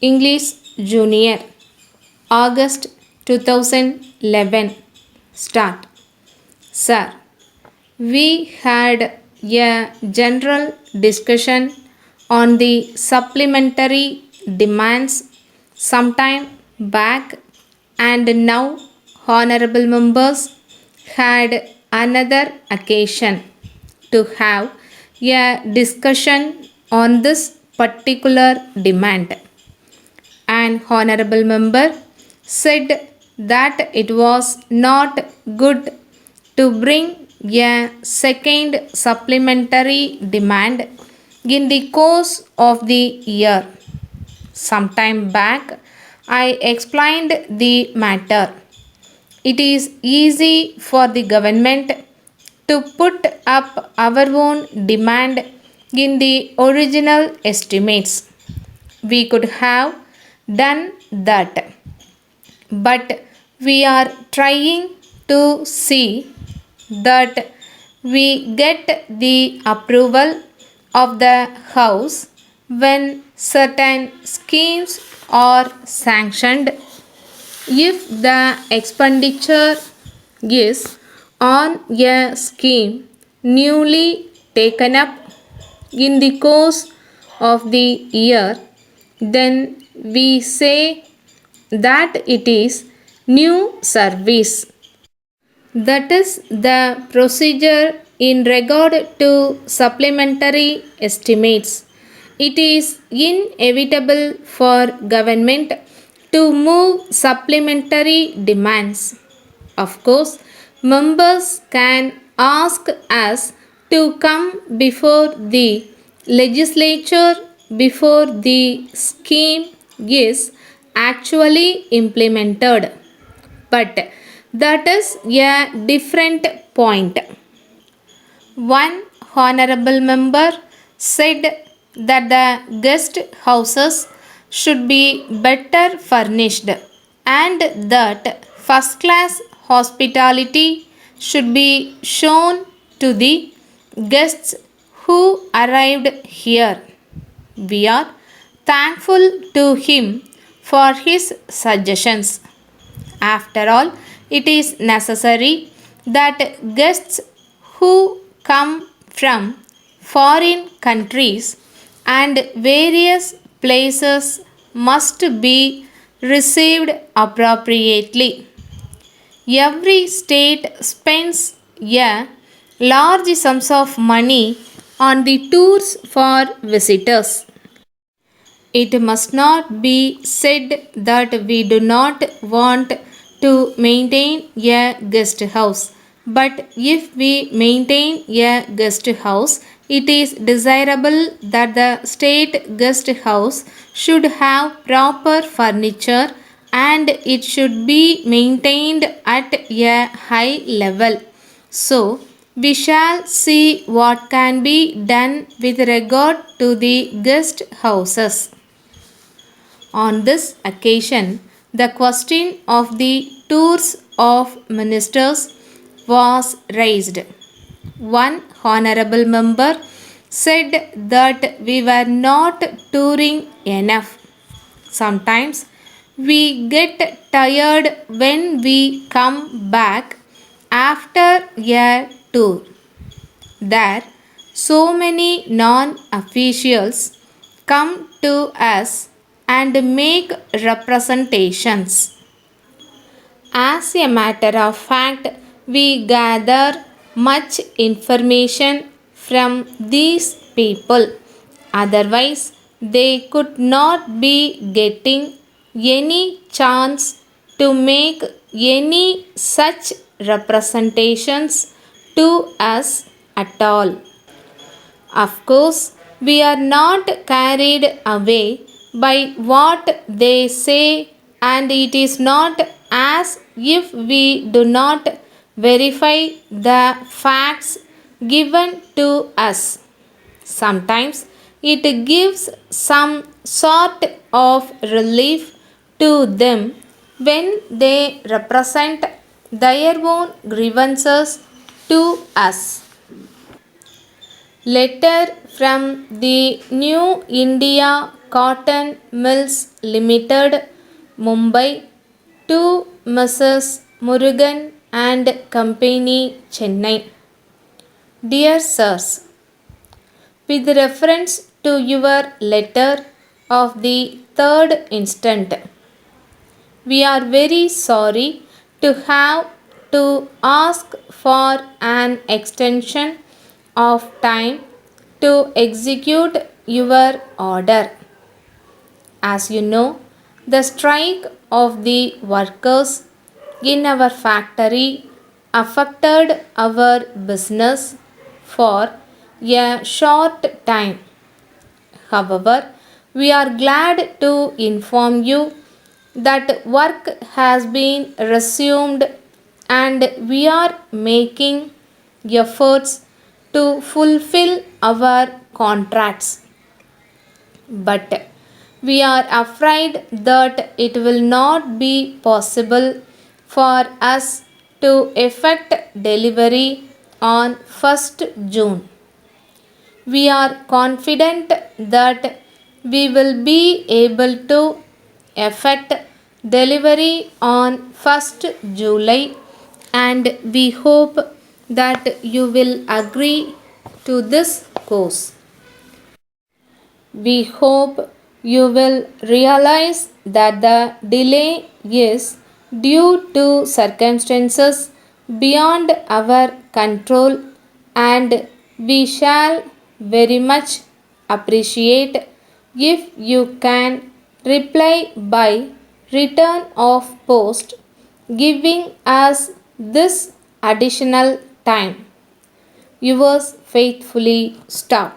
English Junior, August 2011. Start. Sir, we had a general discussion on the supplementary demands sometime back, and now honorable members had another occasion to have a discussion on this particular demand. An honorable member said that it was not good to bring a second supplementary demand in the course of the year. Some time back, I explained the matter. It is easy for the government to put up our own demand in the original estimates. We could have done that, but we are trying to see that we get the approval of the House when certain schemes are sanctioned. If the expenditure is on a scheme newly taken up in the course of the year, then we say that it is new service. That is the procedure in regard to supplementary estimates. It is inevitable for government to move supplementary demands. Of course, members can ask us to come before the legislature before the scheme is actually implemented. But that is a different point. One honorable member said that the guest houses should be better furnished and that first class hospitality should be shown to the guests who arrived here. We are thankful to him for his suggestions. After all, it is necessary that guests who come from foreign countries and various places must be received appropriately. Every state spends a large sums of money on the tours for visitors. It must not be said that we do not want to maintain a guest house. But if we maintain a guest house, it is desirable that the state guest house should have proper furniture and it should be maintained at a high level. So, we shall see what can be done with regard to the guest houses. On this occasion, the question of the tours of ministers was raised. One honorable member said that we were not touring enough. Sometimes we get tired when we come back after a tour. There, so many non officials come to us and make representations. As a matter of fact, we gather much information from these people. Otherwise, they could not be getting any chance to make any such representations to us at all. Of course, we are not carried away by what they say, and it is not as if we do not verify the facts given to us. Sometimes it gives some sort of relief to them when they represent their own grievances to us. Letter from the New India Cotton Mills Limited, Mumbai, to Mrs. Murugan and Company, Chennai. Dear Sirs, with reference to your letter of the 3rd instant, we are very sorry to have to ask for an extension of time to execute your order. As you know, the strike of the workers in our factory affected our business for a short time. However, we are glad to inform you that work has been resumed and we are making efforts to fulfill our contracts. But we are afraid that it will not be possible for us to effect delivery on 1st June. We are confident that we will be able to effect delivery on 1st July, and we hope that you will agree to this course. We hope you will realize that the delay is due to circumstances beyond our control, and we shall very much appreciate if you can reply by return of post, giving us this additional time. Yours faithfully, Star.